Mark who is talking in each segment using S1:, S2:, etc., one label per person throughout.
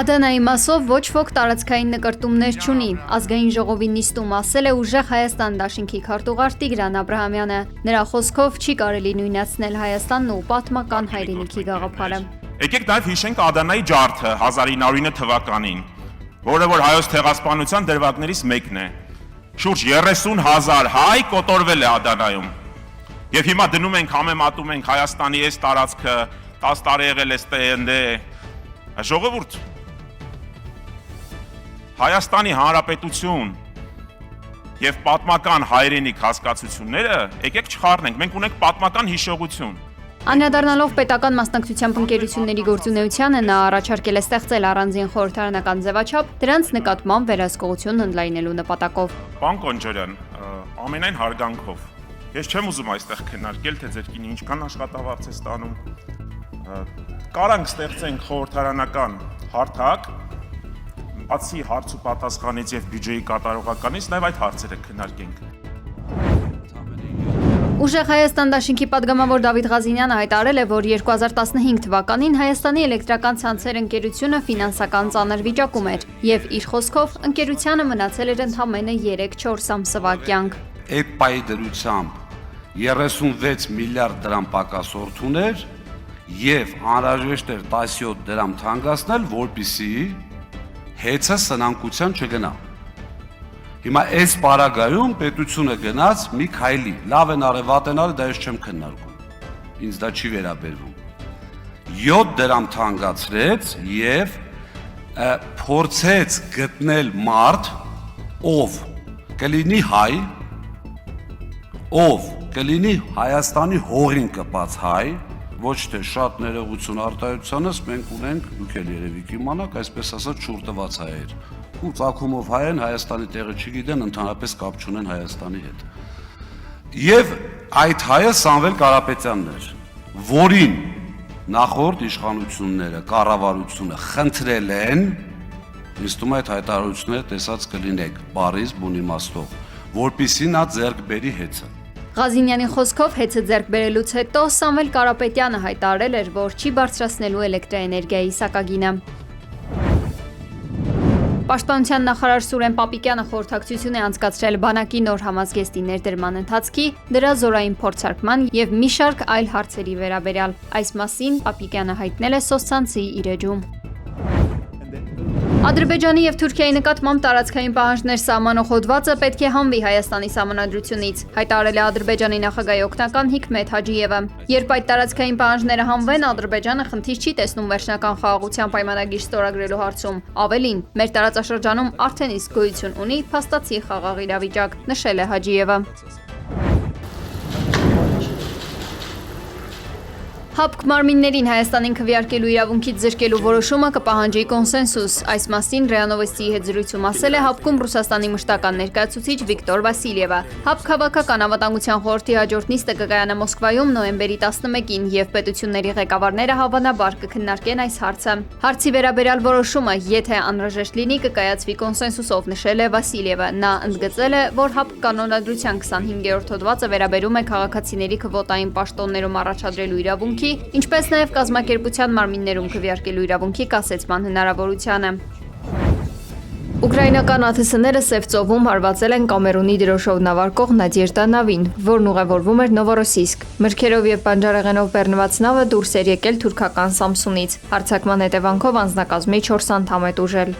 S1: Ադանայի մասով ոչ ոք տարածքային նկրտումներ չունի։ Ազգային ժողովի նիստում ասել է ուժեղ Հայաստան դաշինքի քարտուղար Տիգրան Աբրահամյանը։ Նրա խոսքով չի կարելի նույնացնել Հայաստանն ու պատմական հայրենիքի գաղափարը։
S2: Եկեք նաև հիշենք Ադանայի ջարդը 1909 թվականին, որը որ հայոց ցեղասպանության դրվագներից մեկն է։ Շուրջ 30,000 հայ կոտորվել է Ադանայում։ Եվ հիմա դնում ենք, համեմատում ենք Հայաստանի այս տարածքը 10 տարի եղել է ստենդե։ Ժողովուրդ, Հայաստանի Հանրապետություն եւ պատմական հայրենիք հասկացությունները եկեք չխառնենք, մենք ունենք պատմական հիշողություն։
S1: Անդրադառնալով պետական մասնակցությամբ ընկերությունների գործունեությանը նա առաջարկել է ստեղծել առանձին խորհրդարանական ձևաչափ դրանց նկատմամբ վերահսկողություն ընդլայնելու նպատակով։
S2: Պարոն Կոնջարյան, ամենայն հարգանքով, ես չեմ ուզում այստեղ քննարկել, թե ձեր կինը ինչքան աշխատավարձ է ստանում։ Կարանք ստեղծենք խորհրդարանական հարթակ, բացի հարց ու պատասխանից եւ բյուջեի կատարողականից, նաեւ այդ հարցերը քննարկենք։
S1: Ուժեղ Հայաստան դաշինքի падգամավոր Դավիթ Ղազինյանը հայտարարել է, որ 2015 թվականին Հայաստանի էլեկտրական ցանցեր ընկերությունը ֆինանսական ծանր վիճակում էր եւ իր խոսքով ընկերությանը մնացել էր ընդամենը 3-4 ամսվա կյանք։
S3: Այդ պայի դրությամբ 36 միլիարդ դրամ պակասորդ ուներ եւ անհրաժեշտ էր 17 դրամ թանկացնել, որպեսզի հեծը սնանկության չգնա։ Հիմա այս պարագայում պետությունը գնաց մի քայլի, լավ են արել, վատ են արել, դա ես չեմ քննարկում, ինձ դա չի վերաբերվում, 7 դրամ թանկացրեց եւ փորձեց գտնել մարդ, ով կլինի հայ, ով կլինի Հայաստանի հողին կպած հայ, ոչ թե շատ ներողություն արտահայտությանս մենք ունենք, դուք էլ երևի կիմանաք, այսպես ասած շուրտված հայեր, ու ծագումով հայ են, Հայաստանի տեղը չգիտեն, ընդհանրապես կապ չունեն Հայաստանի հետ։ Եվ այդ հայը Սամվել Կարապետյանն էր, որին նախորդ իշխանությունները, կառավարությունը խնդրել են, ինձ թվում է այդ հայտարարությունները տեսած կլինեք, բառից բուն իմաստով, որպեսզի նա ձեռք բերի հեծը։
S1: Ղազինյանի խոսքով հեծը ձեռք բերելուց հետո Սամվել Կարապետյանը հայտարարել էր, որ չի բարձրացնելու էլեկտրաէներգիայի սակագինը։ Պաշտպանության նախարար Սուրեն Պապիկյանը խորհրդակցություն է անցկացրել բանակի նոր համազգեստի ներդրման ընթացքի, դրա զորային փորձարկման եւ մի շարք այլ հարցերի վերաբերյալ։ Այս մասին Պապիկյանը հայտնել է սոցցանցի իր էջում։ Ադրբեջանի եւ Թուրքիայի նկատմամբ տարածքային պահանջներ սահմանող հոդվածը պետք է հանվի Հայաստանի սահմանադրությունից, հայտարարել է Ադրբեջանի նախագահի օգնական Հիկմեթ Հաջիևը։ Երբ այդ տարածքային պահանջները հանվեն, Ադրբեջանը խնդիր չի տեսնում վերջնական խաղաղության պայմանագիր ստորագրելու հարցում։ Ավելին, մեր տարածաշրջանում արդեն իսկ գոյություն ունի փաստացի խաղաղ իրավիճակ, նշել է Հաջիևը։ ՀԱՊԿ մարմիններին Հայաստանին քվեարկելու իրավունքից զրկելու որոշումը կպահանջի կոնսենսուս։ Այս մասին ՌԻԱ Նովոստիի հետ զրույցում ասել է ՀԱՊԿ-ում Ռուսաստանի մշտական ներկայացուցիչ Վիկտոր Վասիլիևը։ ՀԱՊԿ Հավաքական անվտանգության խորհրդի հաջորդ նիստը կկայանա Մոսկվայում նոյեմբերի 11-ին եւ պետությունների ղեկավարները հավանաբար կքննարկեն այս հարցը։ Հարցի վերաբերյալ որոշումը, եթե անհրաժեշտ լինի, կկայացվի կոնսենսուսով, նշել է Վասիլիևը։ Նա ընդգծել է, որ ՀԱՊԿ կանոնադրության 25-րդ հոդվածը վերաբերում է քաղաքացիների քվոտային պաշտոններում առաջադրելու իրավունքի, ինչպես նաև կազմակերպության մարմիններում քվեարկելու իրավունքի կասեցման հնարավորությանը։ Ուկրաինական ԱԹՍ-ները Սև ծովում հարվածել են Կամերունի դրոշով նավարկող Նադեժդա նավին, որն ուղևորվում էր Նովորոսիսկ։ Մրգերով եւ բանջարեղենով բեռնված նավը դուրս էր եկել թուրքական Սամսունից։ Հարձակման հետևանքով անձնակազմի 4 անդամ է տուժել։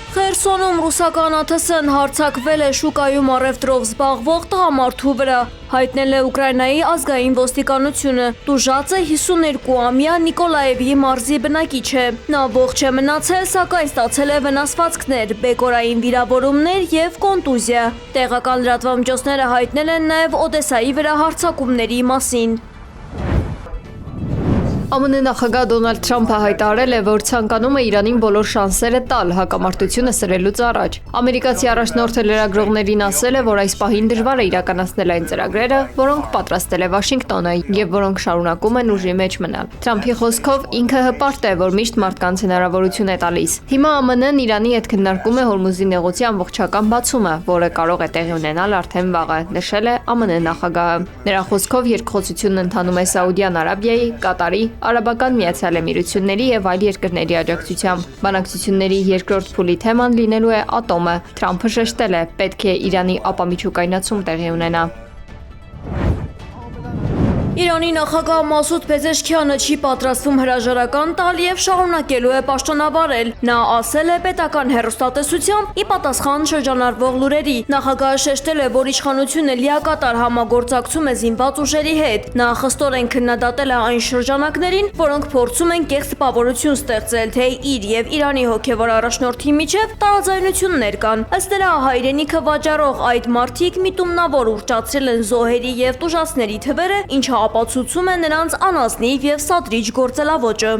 S4: Խերսոնում ռուսական ԱԹՍ-ն հարձակվել է շուկայում առևտրով զբաղվող տղամարդու վրա, հայտնել է Ուկրաինայի ազգային ոստիկանությունը։ Տուժածը 52-ամյա Նիկոլաևի մարզի բնակիչ է։ Նա ողջ է մնացել, սակայն ստացել է վնասվածքներ, բեկորային վիրավորումներ եւ կոնտուզիա։ Տեղական լրատվամիջոցները հայտնել են նաեւ Օդեսայի վրա հարձակումների մասին։
S1: ԱՄՆ նախագահ Դոնալդ Թրամփը հայտարարել է, որ ցանկանում է Իրանին բոլոր շանսերը տալ հակամարտությունը սրելուց առաջ։ Ամերիկացի առաջնորդը լրագրողներին ասել է, որ այս պահին դժվար է իրականացնել այն ծրագրերը, որոնք պատրաստել է Վաշինգտոնը եւ որոնք շարունակում են ուժի մեջ մնալ։ Թրամփի խոսքով ինքը հպարտ է, որ միշտ մարդկանց հնարավորություն է տալիս։ Հիմա ԱՄՆ-ն Իրանի հետ քննարկում է Հորմուզի նեղուցի ամբողջական բացումը, որը կարող է տեղի ունենալ արդեն վաղը, նշել է ԱՄՆ նախագահը։ Նրա խոսքով երկխոսությունն ընթանում է Սաուդյան Արաբիայի, Կատարի,
S5: Արաբական Միացյալ Էմիրությունների եւ այլ երկրների աջակցությամբ։ Բանակցությունների երկրորդ փուլի թեման լինելու է ատոմը։ Թրամփը շեշտել է, պետք է Իրանի ապամիջուկայնացում տեղի ունենա։
S4: Իրանի նախագահ Մասուդ Փեզեշքյանը չի պատրաստվում հրաժարական տալ եւ շարունակելու է պաշտոնավարել։ Նա ասել է պետական հեռուստատեսությամբ՝ ի պատասխան շրջանառվող լուրերի։ Նախագահը շեշտել է, որ իշխանությունը լիակատար համագործակցում է զինված ուժերի հետ։ Նա խստորեն քննադատել է այն շրջանակներին, որոնք փորձում են կեղծ տպավորություն ստեղծել, թե իր եւ Իրանի հոգեվոր առաջնորդի միջև տարաձայնություններ կան։ Ըստ նրա, հայրենիքը վաճառող այդ մարդիկ միտումնավոր ուռճացրել են զոհերի եւ տուժածների թվերը, ինչը ապացուցում է նրանց անազնիվ եւ սադրիչ գործելավոճը։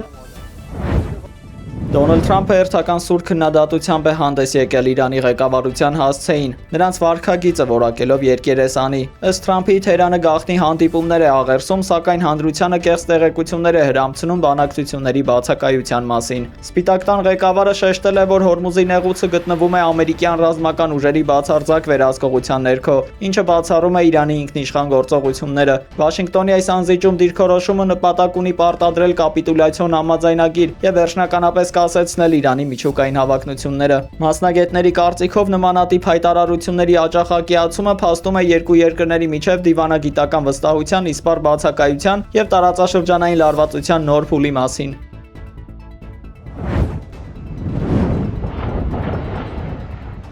S6: Դոնալդ Թրամփը հերթական սուր քննադատությամբ է հանդես եկել Իրանի ղեկավարության հասցեին, նրանց վարքագիծը որակելով երկերեսանի։ Ըստ Թրամփի Թեհրանը գաղտնի հանդիպումներ է աղերսում, սակայն հանրությանը կեղծ տեղեկություններ է հրամցնում բանակցությունների բացակայության մասին։ Սպիտակ տան ղեկավարը շեշտել է, որ Հորմուզի նեղուցը գտնվում է ամերիկյան ռազմական ուժերի բացարձակ վերահսկողության ներքո, ինչը բացառում է Իրանի ինքնիշխան գործողությունները։ Վաշինգտոնի այս անզիջում դիրքորոշումը նպատակ ունի պարտադրել կապիտուլյացիոն համաձայնագիր եւ վերջնականապես կասեցնել Իրանի միջուկային հավակնությունները։ Մասնագետների կարծիքով նմանատիպ հայտարարությունների աջակցակիացումը փաստում է երկու երկրների միջև դիվանագիտական վստահության, իսպառ բացակայության եւ տարածաշրջանային լարվածության նոր փուլի մասին։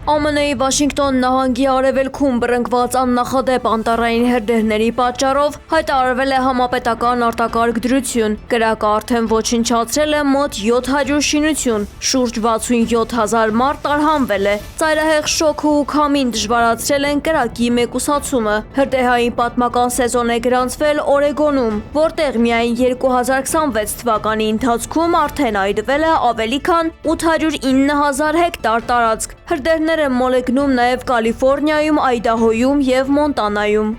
S4: ԱՄՆ-ի Վաշինգտոն նահանգի արևելքում բռնկված աննախադեպ անտառային հրդեհների պատճառով հայտարարվել է համապետական արտակարգ դրություն։ Կրակը արդեն ոչնչացրել է մոտ 700 շինություն, շուրջ 67,000 մարդ տարհանվել է։ Ծայրահեղ շոկը ու քամին դժվարացրել են կրակի մեկուսացումը։ Հրդեհային պատմական սեզոն է գրանցվել Օրեգոնում, որտեղ միայն 2026 թվականի ընթացքում արդեն այրվել է ավելի քան 809,000 հեկտար տարածք։ Հրդեհներ են մոլեգնում նաև Կալիֆոռնիայում, Այդահոյում և Մոնտանայում։